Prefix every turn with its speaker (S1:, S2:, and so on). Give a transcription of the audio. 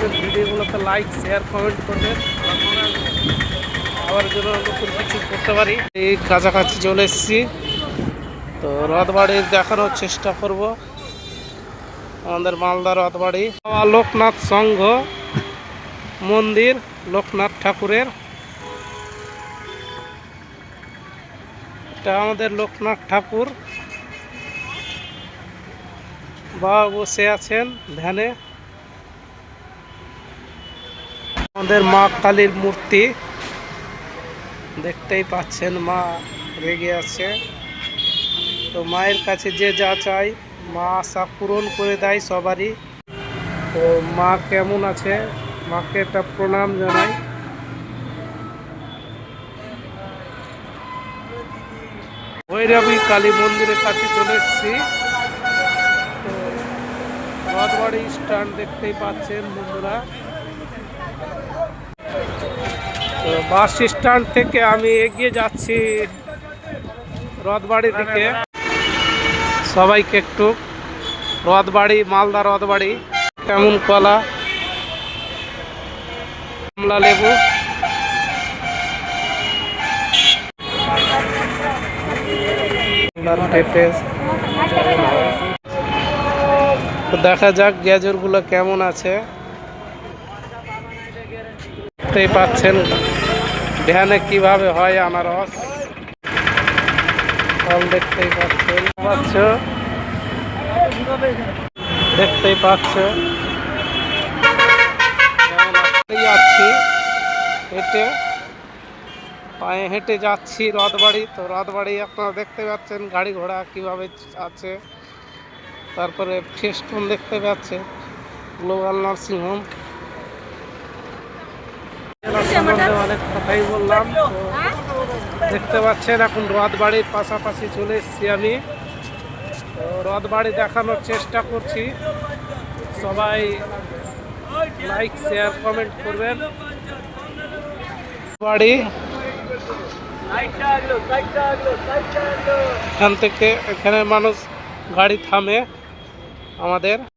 S1: করবেন, ভিডিওগুলোতে like share comment করবেন, আবার জন্য নতুন কিছু করতে পারি। এই কাছাকাছি চলে এসেছি, তো রথবাড়ির দেখানোর চেষ্টা করব। আমাদের মালদা রথবাড়ি লোকনাথ সংঘ মন্দির, লোকনাথ ঠাকুরের। এটা আমাদের লোকনাথ ঠাকুর, বাবা বসে আছেন ধ্যানে। আমাদের মা কালীর মূর্তি দেখতেই পাচ্ছেন, মা রেগে আছে। তো মায়ের কাছে যে যা চাই মা আশা পূরণ করে দেয় সবারই। তো মা কেমন আছে, মাকে একটা প্রণাম জানাই। ভৈরবী কালী মন্দিরের কাছে চলে এসেছি। তো রথবাড়ি স্ট্যান্ড দেখতেই পাচ্ছেন বন্ধুরা। তো বাস স্ট্যান্ড থেকে আমি এগিয়ে যাচ্ছি রথবাড়ি দিকে। সবাইকে একটু রথবাড়ি, মালদা রথবাড়ি কেমন কলা, কমলা লেবু, তো দেখা যাক গ্যাজরগুলো কেমন আছে। দেখতেই পাচ্ছেন ধ্যানে কিভাবে হয় আনারস, ফল দেখতেই পাচ্ছেন, দেখতেই পাচ্ছ। যাচ্ছি হেঁটে, পায়ে হেঁটে যাচ্ছি রথবাড়ি। তো রথবাড়ি আপনারা দেখতে পাচ্ছেন গাড়ি ঘোড়া কিভাবে আছে। তারপরে ফেস্টুন দেখতে পাচ্ছেন, গ্লোবাল নার্সিং হোম সম্বন্ধে অনেক কথাই বললাম। তো দেখতে পাচ্ছেন এখন রথবাড়ির পাশাপাশি চলে এসেছি আমি। তো রথবাড়ি দেখানোর চেষ্টা করছি, সবাই লাইক শেয়ার কমেন্ট করবেন। বাড়ি এখান থেকে এখানে মানুষ গাড়ি থামে আমাদের।